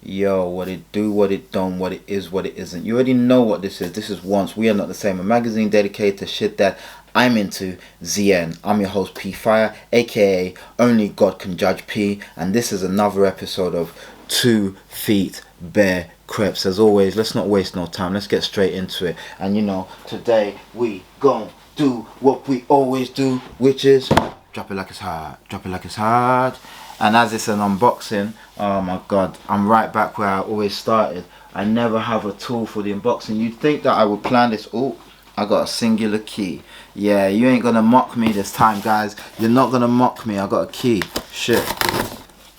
Yo, what it do, what it don't, what it is, what it isn't. You already know what this is. This is Once We Are Not the Same, a magazine dedicated to shit that I'm into, ZN. I'm your host P Fire, aka Only God Can Judge P, and this is another episode of 2 Feet Bare Creps. As always, let's not waste no time. Let's get straight into it. And you know, today we gon' do what we always do, which is drop it like it's hot, drop it like it's hot. And as it's an unboxing, oh my god, I'm right back where I always started. I never have a tool for the unboxing. You'd think that I would plan this. Oh, I got a singular key. Yeah, you ain't gonna mock me this time, guys. You're not gonna mock me. I got a key. Shit.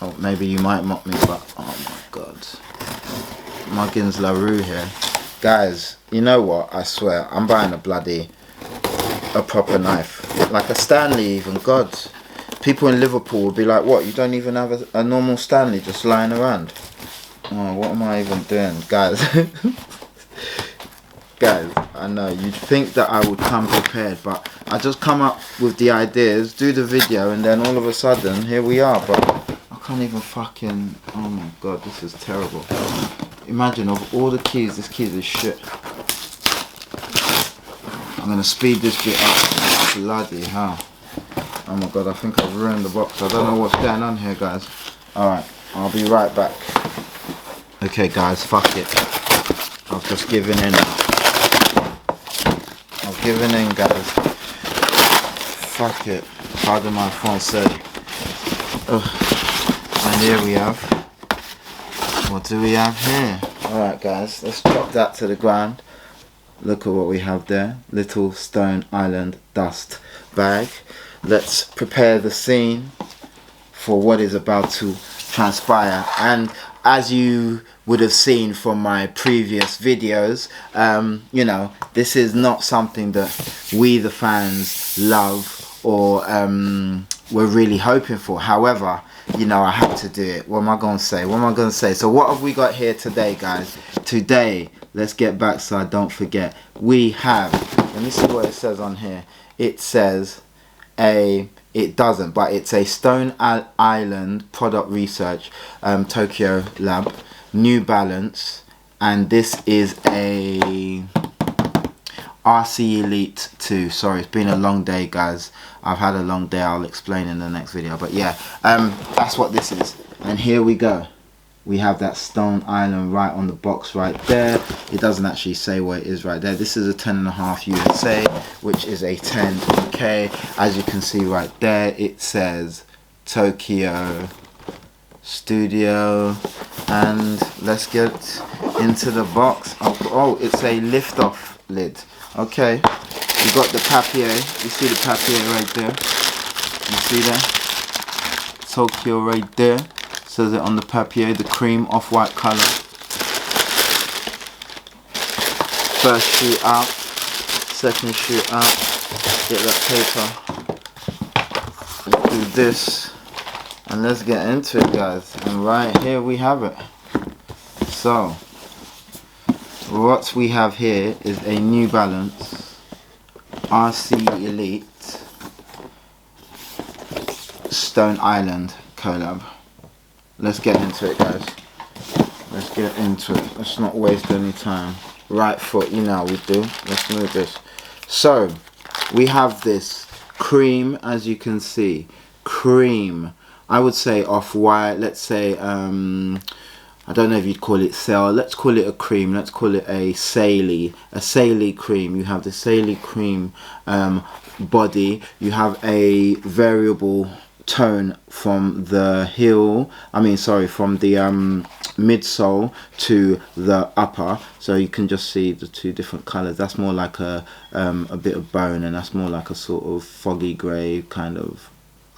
Oh, maybe you might mock me, but oh my god. Muggins LaRue here. Guys, you know what? I swear, I'm buying a proper knife. Like a Stanley even, god. People in Liverpool would be like, what, you don't even have a normal Stanley just lying around? Oh, what am I even doing? Guys, guys, I know, you'd think that I would come prepared, but I just come up with the ideas, do the video, and then all of a sudden, here we are, but I can't even fucking, oh my god, this is terrible. Imagine, of all the keys, this key is shit. I'm gonna speed this bit up, bloody hell. Oh my god, I think I've ruined the box. I don't know what's going on here, guys. Alright, I'll be right back. Okay guys, fuck it. I've just given in. I've given in, guys. Fuck it. Pardon my français. And here we have. What do we have here? Alright guys, let's drop that to the ground. Look at what we have there. Little Stone Island dust bag. Let's prepare the scene for what is about to transpire. And as you would have seen from my previous videos, you know, this is not something that we the fans love or we're really hoping for. However, you know, I have to do it. What am I going to say? What am I going to say? So what have we got here today, guys? Today, let's get back so I don't forget. We have, let me see what it says on here. It says it doesn't, but it's a Stone Island product research, Tokyo lab, New Balance, and this is a RC Elite 2. Sorry, it's been a long day, guys. I've had a long day. I'll explain in the next video, but yeah, that's what this is. And here we go. We have that Stone Island right on the box right there. It doesn't actually say what it is right there. This is a 10.5 USA, which is a 10 UK. As you can see right there, it says Tokyo Studio. And let's get into the box. Oh, it's a lift-off lid. Okay, you got the papier. You see the papier right there? You see that? Tokyo right there. Says it on the papier, the cream off-white color. First shoe out, second shoe out. Get that paper. Let's do this, and let's get into it, guys. And right here we have it. So, what we have here is a New Balance RC Elite Stone Island collab. Let's get into it, guys. Let's get into it. Let's not waste any time. Right foot, you know how we do. Let's move this. So, we have this cream, as you can see. Cream. I would say off-white. Let's say, I don't know if you'd call it cell. Let's call it a cream. Let's call it a Saily cream. You have the Saily cream body. You have a variable tone from the heel, from the midsole to the upper, so you can just see the two different colors. That's more like a bit of bone, and that's more like a sort of foggy gray kind of,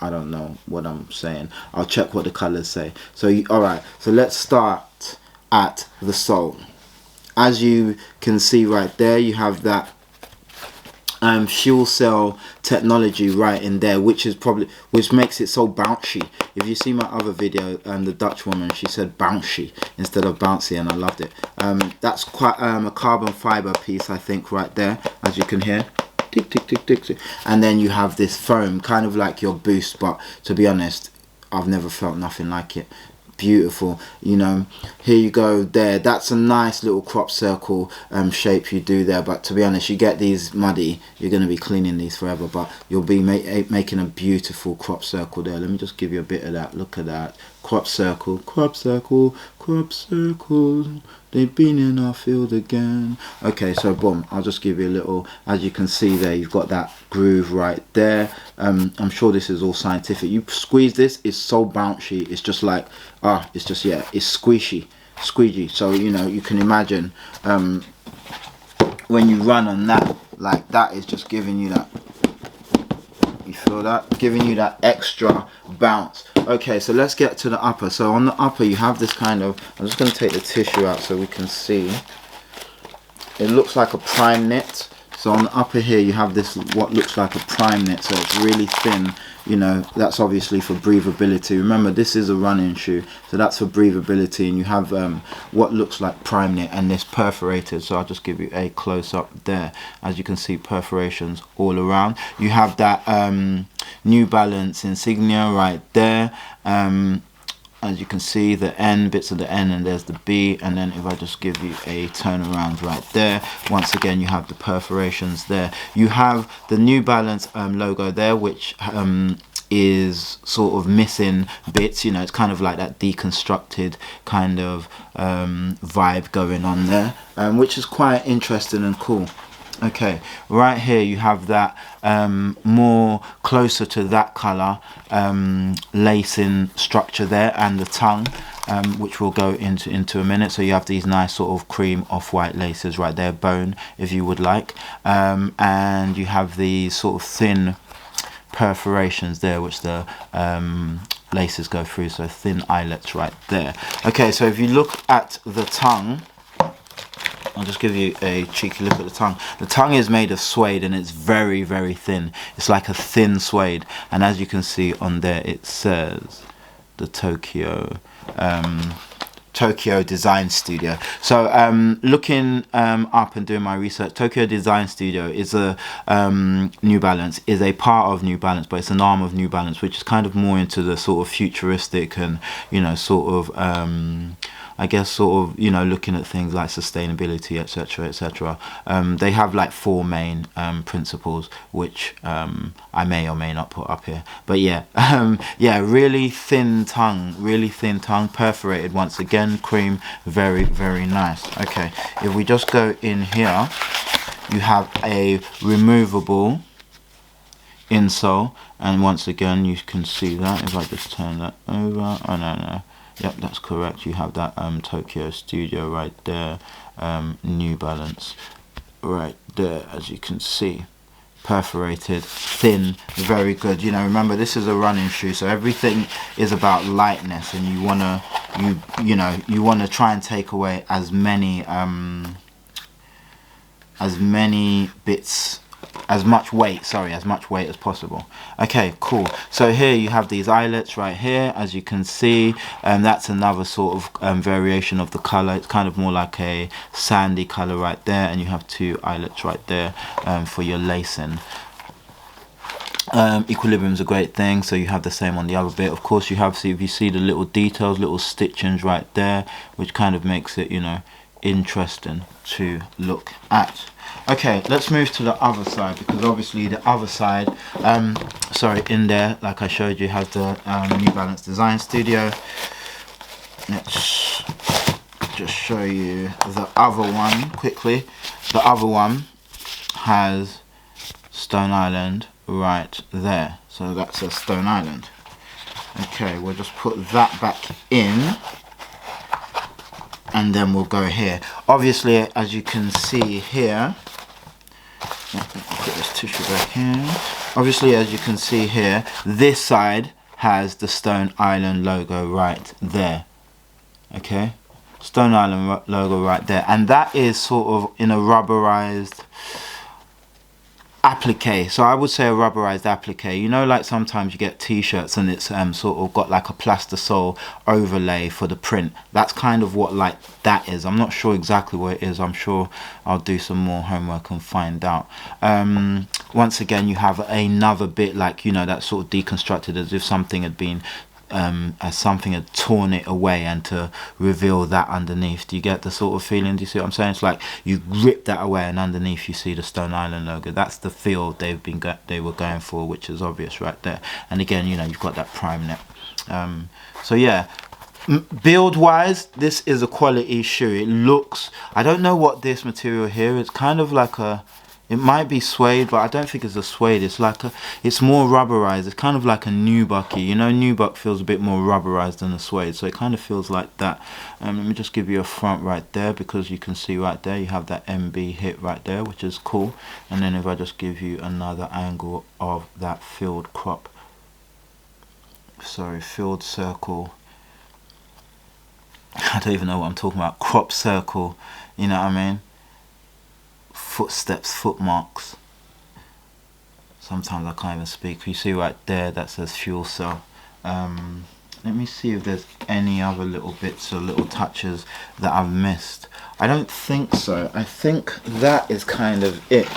I don't know what I'm saying. I'll check what the colors say. So alright, so let's start at the sole. As you can see right there, you have that fuel cell technology right in there, which makes it so bouncy. If you see my other video, the Dutch woman, she said bouncy instead of bouncy, and I loved it. That's quite a carbon fiber piece, I think, right there, as you can hear. Tick, tick, tick, tick, tick. And then you have this foam, kind of like your Boost, but to be honest, I've never felt nothing like it. beautiful. You know, here you go there. That's a nice little crop circle shape you do there, but to be honest, you get these muddy, you're going to be cleaning these forever, but you'll be making a beautiful crop circle there. Let me just give you a bit of that. Look at that. Crop circle, crop circle, crop circle. They've been in our field again. Okay, so boom, I'll just give you a little, as you can see there, you've got that groove right there. I'm sure this is all scientific. You squeeze this, it's so bouncy, it's just like, it's just, yeah, it's squishy, squeegee. So, you know, you can imagine when you run on that, like that is just giving you that, you feel that? Giving you that extra bounce. Okay, so let's get to the upper. So on the upper you have this kind of, I'm just going to take the tissue out so we can see. It looks like a prime knit. So on the upper here you have this, what looks like a prime knit. So it's really thin, you know, that's obviously for breathability. Remember, this is a running shoe, so that's for breathability. And you have what looks like prime knit and this perforated. So I'll just give you a close up there. As you can see, perforations all around. You have that New Balance insignia right there. As you can see, the N, bits of the N, and there's the B. And then if I just give you a turnaround right there, once again you have the perforations there. You have the New Balance logo there, which is sort of missing bits. You know, it's kind of like that deconstructed kind of vibe going on there, which is quite interesting and cool. Okay, right here you have that more closer to that color lacing structure there, and the tongue, which we'll go into a minute. So you have these nice sort of cream off-white laces right there, bone if you would like, and you have these sort of thin perforations there which the laces go through, so thin eyelets right there. Okay, so if you look at the tongue, I'll just give you a cheeky look at the tongue. The tongue is made of suede and it's very, very thin. It's like a thin suede. And as you can see on there, it says the Tokyo Design Studio. So looking up and doing my research, Tokyo Design Studio is a New Balance, is a part of New Balance, but it's an arm of New Balance, which is kind of more into the sort of futuristic and, you know, sort of I guess sort of, you know, looking at things like sustainability, etc, etc. They have like 4 main principles, which I may or may not put up here, but yeah, yeah, really thin tongue, perforated once again, cream, very, very nice. Okay, if we just go in here, you have a removable insole, and once again you can see that if I just turn that over. Oh no, yep, that's correct. You have that Tokyo Studio right there, New Balance right there, as you can see, perforated, thin, very good. You know, remember, this is a running shoe, so everything is about lightness, and you wanna you wanna try and take away as many bits, as much weight as possible. Okay, cool. So here you have these eyelets right here, as you can see, and that's another sort of variation of the color. It's kind of more like a sandy color right there, and you have 2 eyelets right there for your lacing. Equilibrium is a great thing, so you have the same on the other bit. Of course, you have, if you see the little details, little stitchings right there, which kind of makes it, you know, interesting to look at. Okay, let's move to the other side, because obviously the other side, sorry, in there, like I showed you, has the New Balance Design Studio. Let's just show you the other one quickly. The other one has Stone Island right there, so that's a Stone Island. Okay, we'll just put that back in, and then we'll go here. Obviously, as you can see here, put this tissue back here. Obviously, as you can see here, this side has the Stone Island logo right there. Okay, Stone Island logo right there, and that is sort of in a rubberized applique. So I would say a rubberized applique. You know, like sometimes you get t-shirts and it's sort of got like a plastisol overlay for the print. That's kind of what like that is. I'm not sure exactly what it is. I'm sure I'll do some more homework and find out. Once again, you have another bit like, you know, that's sort of deconstructed as if something had been as something had torn it away and to reveal that underneath. Do you get the sort of feeling? Do you see what I'm saying? It's like you rip that away and underneath you see the Stone Island logo. That's the feel they were going for, which is obvious right there. And again, you know, you've got that prime net. So yeah, build wise, this is a quality shoe. It looks, I don't know what this material here is, kind of like a, it might be suede, but I don't think it's a suede. It's like a, it's more rubberized. It's kind of like a nubucky. You know, nubuck feels a bit more rubberized than a suede, so it kind of feels like that. Let me just give you a front right there, because you can see right there you have that MB hit right there, which is cool. And then if I just give you another angle of that filled crop, sorry, filled circle, I don't even know what I'm talking about, crop circle, you know what I mean, footsteps, footmarks, sometimes I can't even speak. You see right there that says fuel cell. Let me see if there's any other little bits or little touches that I've missed. I don't think so. I think that is kind of it.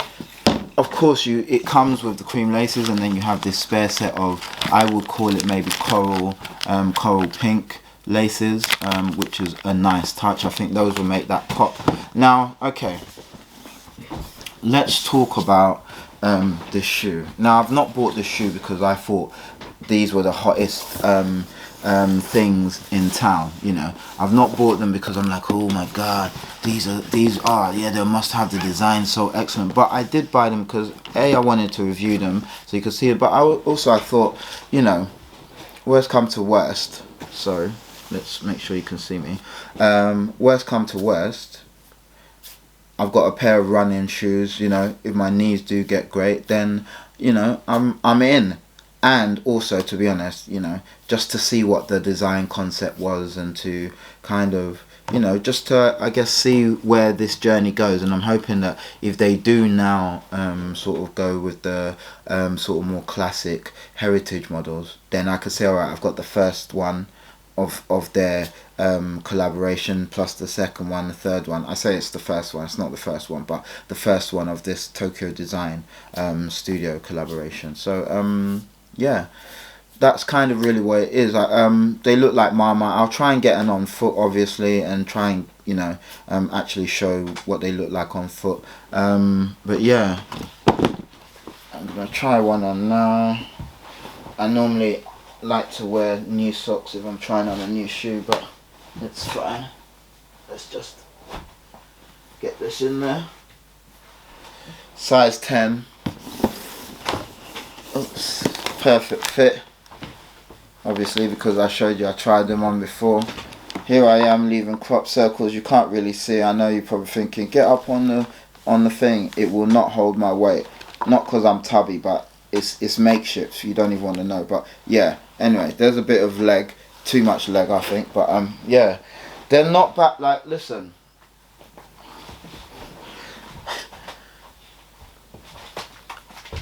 Of course, it comes with the cream laces, and then you have this spare set of, I would call it maybe coral pink laces, which is a nice touch. I think those will make that pop. Now, okay, let's talk about this shoe. Now, I've not bought this shoe because I thought these were the hottest things in town. You know, I've not bought them because I'm like, oh my god, these are yeah, they must have the design so excellent. But I did buy them because A, I wanted to review them so you could see it, but I thought, you know, worst come to worst, sorry, let's make sure you can see me, worst come to worst, I've got a pair of running shoes. You know, if my knees do get great, then, you know, I'm in. And also, to be honest, you know, just to see what the design concept was, and to kind of, you know, just to, I guess, see where this journey goes. And I'm hoping that if they do now sort of go with the sort of more classic heritage models, then I could say, all right, I've got the first one of their collaboration, plus the second one, the third one. I say it's the first one, it's not the first one, but the first one of this Tokyo Design studio collaboration. So yeah, that's kind of really what it is. They look like Marmite. I'll try and get an on foot, obviously, and try and, you know, actually show what they look like on foot. But yeah, I'm gonna try one on now. I normally like to wear new socks if I'm trying on a new shoe, but it's fine. Let's just get this in there. Size 10. Oops. Perfect fit, obviously, because I showed you I tried them on before. Here I am leaving crop circles. You can't really see. I know you're probably thinking, get up on the thing. It will not hold my weight, not because I'm tubby, but it's makeshift. You don't even want to know. But yeah, anyway, there's a bit of leg, too much leg, I think. But yeah, they're not bad. Like, listen,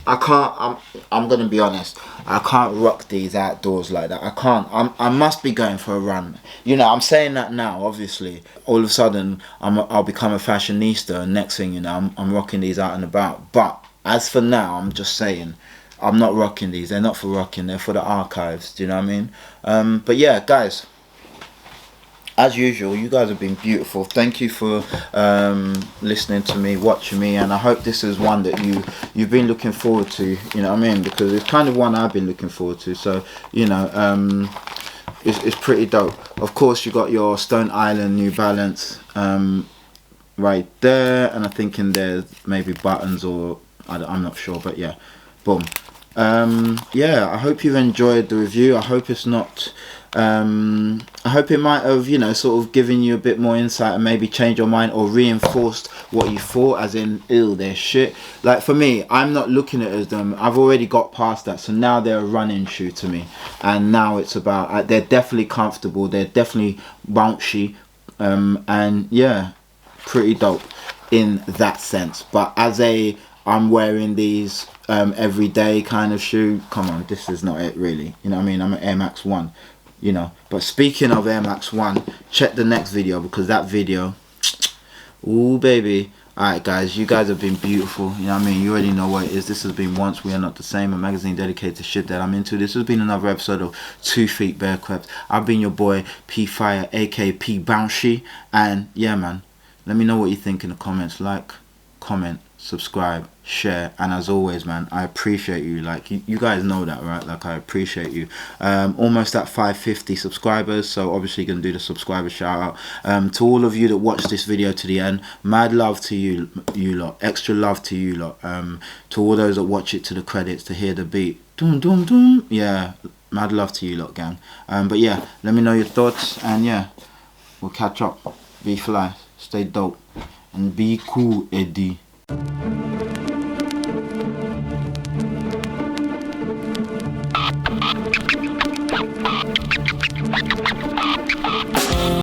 I can't, I'm gonna be honest, I can't rock these outdoors like that. I can't. I must be going for a run. You know, I'm saying that now, obviously. All of a sudden, I'll become a fashionista, and next thing you know, I'm rocking these out and about. But as for now, I'm just saying, I'm not rocking these. They're not for rocking, they're for the archives. Do you know what I mean? But yeah, guys, as usual, you guys have been beautiful. Thank you for listening to me, watching me, and I hope this is one that you've been looking forward to. You know what I mean? Because it's kind of one I've been looking forward to. So, you know, it's pretty dope. Of course, you got your Stone Island New Balance right there, and I think in there maybe buttons, or I'm not sure, but yeah, boom. Yeah, I hope you've enjoyed the review. I hope it's not. I hope it might have, you know, sort of given you a bit more insight and maybe changed your mind or reinforced what you thought, as in, ew, they're shit. Like, for me, I'm not looking at it as them. I've already got past that, so now they're a running shoe to me. And now it's about, they're definitely comfortable, they're definitely bouncy, and yeah, pretty dope in that sense. But as a, I'm wearing these everyday kind of shoe, come on, this is not it really. You know what I mean? I'm an Air Max 1. You know, but speaking of Air Max 1, check the next video, because that video, ooh baby, Alright guys, you guys have been beautiful, you know what I mean, you already know what it is. This has been Once We Are Not The Same, a magazine dedicated to shit that I'm into. This has been another episode of 2 Feet Bare Creps. I've been your boy P Fire, aka P Bouncy, and yeah man, let me know what you think in the comments. Like, comment, subscribe, share, and as always man, I appreciate you. Like you guys know that, right? Like I appreciate you. Almost at 550 subscribers, so obviously gonna do the subscriber shout out. To all of you that watched this video to the end, mad love to you lot, extra love to you lot. To all those that watch it to the credits, to hear the beat, doom doom doom, yeah, mad love to you lot, gang. But yeah, let me know your thoughts, and yeah, we'll catch up. Be fly, stay dope, and be cool, Eddie.